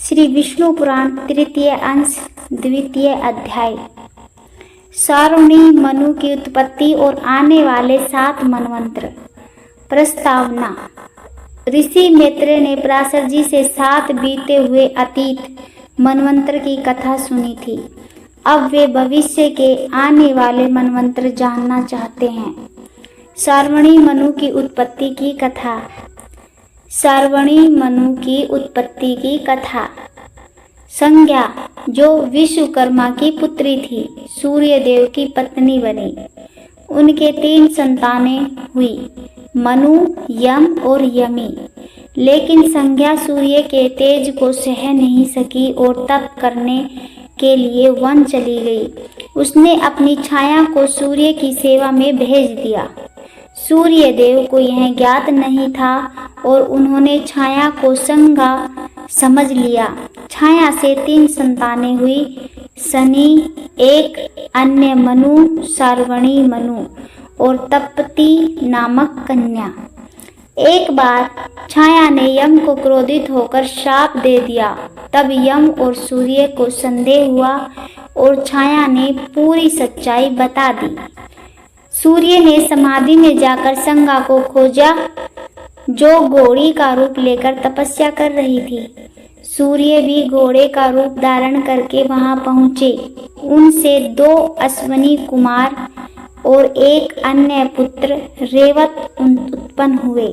श्री विष्णु पुराण तृतीय अंश द्वितीय अध्याय। सारुणी मनु की उत्पत्ति और आने वाले 7 मनवंतर। प्रस्तावना। ऋषि मैत्रेय ने पराशर जी से 7 बीते हुए अतीत मनवंतर की कथा सुनी थी। अब वे भविष्य के आने वाले मनवंतर जानना चाहते हैं। सारुणी मनु की उत्पत्ति की कथा। सारुणी मनु की उत्पत्ति की कथा। संज्ञा, जो विश्वकर्मा की पुत्री थी, सूर्य देव की पत्नी बनी। उनके 3 संतानें हुई, मनु, यम और यमी। लेकिन संज्ञा सूर्य के तेज को सह नहीं सकी और तप करने के लिए वन चली गई। उसने अपनी छाया को सूर्य की सेवा में भेज दिया। सूर्य देव को यह ज्ञात नहीं था और उन्होंने छाया को संज्ञा समझ लिया। छाया से 3 संतानें हुई, शनि, एक अन्य मनु, सारुणी मनु और तपती नामक कन्या। एक बार छाया ने यम को क्रोधित होकर श्राप दे दिया। तब यम और सूर्य को संदेह हुआ और छाया ने पूरी सच्चाई बता दी। सूर्य ने समाधि में जाकर संज्ञा को खोजा, जो घोड़ी का रूप लेकर तपस्या कर रही थी। सूर्य भी घोड़े का रूप धारण करके वहां पहुंचे। उनसे 2 अश्विनी कुमार और एक अन्य पुत्र रेवत उत्पन्न हुए।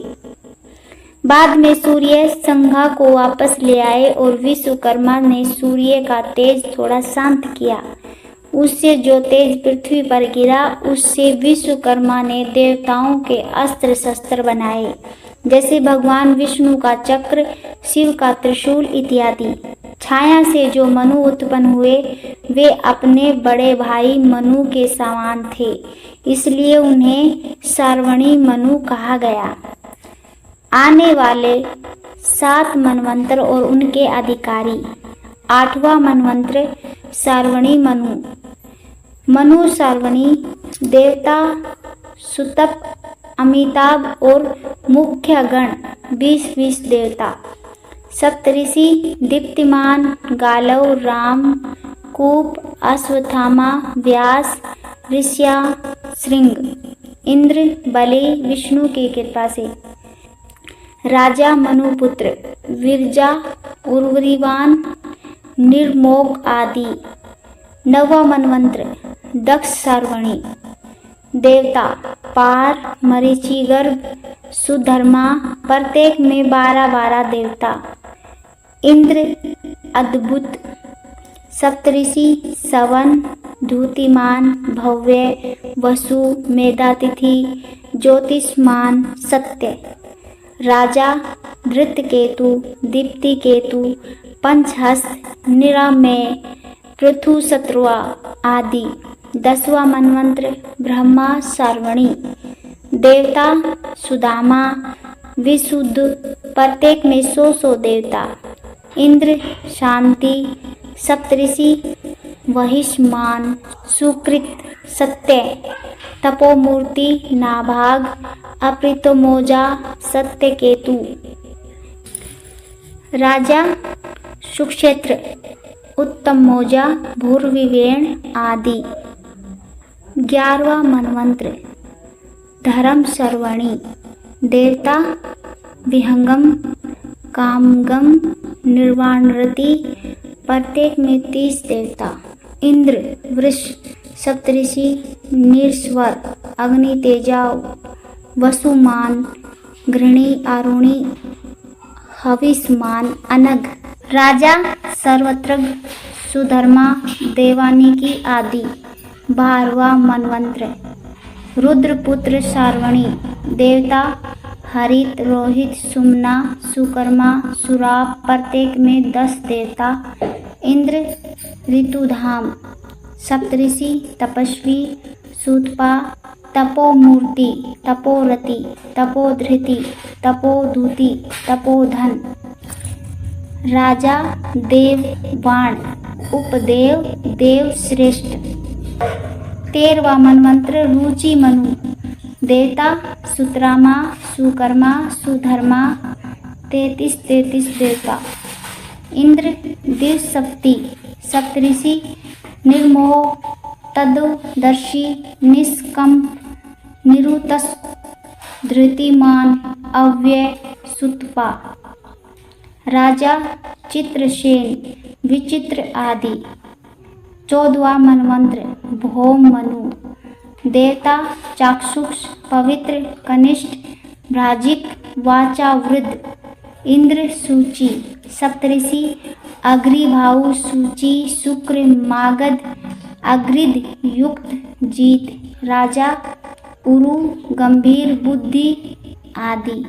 बाद में सूर्य संज्ञा को वापस ले आए और विश्वकर्मा ने सूर्य का तेज थोड़ा शांत किया। उससे जो तेज पृथ्वी पर गिरा, उससे विश्वकर्मा ने देवताओं के अस्त्र शस्त्र बनाए, जैसे भगवान विष्णु का चक्र, शिव का त्रिशूल इत्यादि। छाया से जो मनु उत्पन्न हुए, वे अपने बड़े भाई मनु के समान थे, इसलिए उन्हें सारुणी मनु कहा गया। आने वाले 7 मनवंतर और उनके अधिकारी। 8वां मनवंतर सारुणी मनु। मनु सारुणी देवता सुतप, अमिताभ और मुख्य गण 20 देवता। सप्तऋषि दीप्तिमान, गालव, राम, कूप, अश्वत्थामा, व्यास, ऋष्या, श्रृंग, इंद्र, बलि विष्णु की कृपा से। राजा मनुपुत्र विरजा, उर्वरीवान, निर्मोग आदि। 9वां मनवंतर दक्ष सारुणी। देवता पार, मरीचिगर्भ, सुधर्मा, प्रत्येक में 12 देवता। इंद्र अद्भुत। सप्तऋषि सवन, धूतिमान, भव्य, वसु, मेधातिथि, ज्योतिष्मान, सत्य। राजा धृतकेतु, दीप्तिकेतु, पंचहस्त, निरामय, पृथु शत्रुआ आदि। 10वां मनवंतर ब्रह्मा सारुणी। देवता सुदामा, विशुद्ध, प्रत्येक में 100 देवता। इंद्र शांति। सप्तऋषि वहिष्मान, सुकृत, सत्य, तपोमूर्ति, नाभाग, अप्रितमोजा, सत्यकेतु। राजा सुक्षेत्र, उत्तमोजा, भूर्विवेण आदि। 11वां मनवंतर धर्म सर्वणी। देवता विहंगम, कामगम, निर्वाणरति, प्रत्येक में 30 देवता। इंद्र वृष। सप्तऋषि निस्वर, अग्नि तेजा, वसुमान, घृणी, आरुणी, हविष्मान, अनग। राजा सर्वत्रग, सुधर्मा, देवानिकी आदि। 12वां मनवंतर रुद्रपुत्र सारुणी। देवता हरित, रोहित, सुमना, सुकर्मा, सुराप, प्रत्येक में 10 देवता। इंद्र ऋतुधाम। सप्तऋषि तपस्वी, सुतपा, तपोमूर्ति, तपोरति, तपोधृति, तपोधूति, तपोधन। राजा देववाण, उपदेव, देव श्रेष्ठ। 13वां मनवंतर रुचि मनु। देवता सुतरामा, सुकर्मा, सुधर्मा, 33 देवता। इंद्र द्विशक्ति सप्तऋषि निर्मोह तत्वदर्शी निष्कंप निरुतस धृतिमान अव्यय सुतपा राजा चित्रसेन विचित्र आदि। 14वां मनवंत्र भौम मनु देवता चाक्षुष पवित्र कनिष्ठ भ्राजिक वाचा वृद्ध इंद्र सूची सप्तऋषि अग्रिभाऊ सूची शुक्र मागध अग्रिद युक्त जीत राजा उरु गंभीर बुद्धि आदि।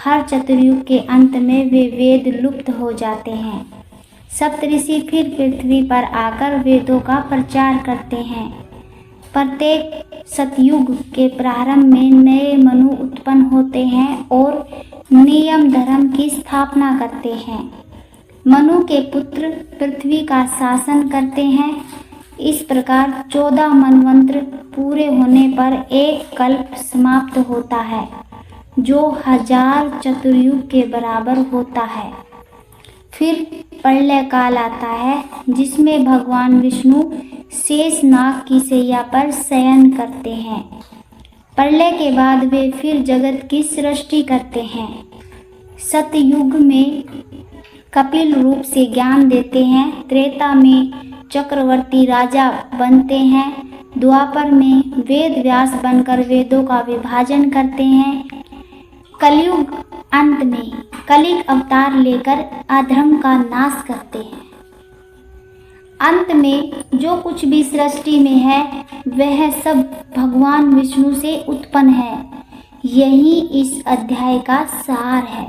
हर चतुर्युग के अंत में वे वेद लुप्त हो जाते हैं। सप्तऋषि फिर पृथ्वी पर आकर वेदों का प्रचार करते हैं। प्रत्येक सतयुग के प्रारंभ में नए मनु उत्पन्न होते हैं और नियम धर्म की स्थापना करते हैं। मनु के पुत्र पृथ्वी का शासन करते हैं। इस प्रकार 14 मनवंत्र पूरे होने पर एक कल्प समाप्त होता है जो 1000 चतुर्युग के बराबर होता है। फिर प्रलय काल आता है जिसमें भगवान विष्णु शेषनाग की शैया पर शयन करते हैं। प्रलय के बाद वे फिर जगत की सृष्टि करते हैं। सतयुग में कपिल रूप से ज्ञान देते हैं। त्रेता में चक्रवर्ती राजा बनते हैं। द्वापर में वेद व्यास बनकर वेदों का विभाजन करते हैं। कलयुग अंत में कलिक अवतार लेकर अधर्म का नाश करते हैं। अंत में जो कुछ भी सृष्टि में है वह सब भगवान विष्णु से उत्पन्न है। यही इस अध्याय का सार है।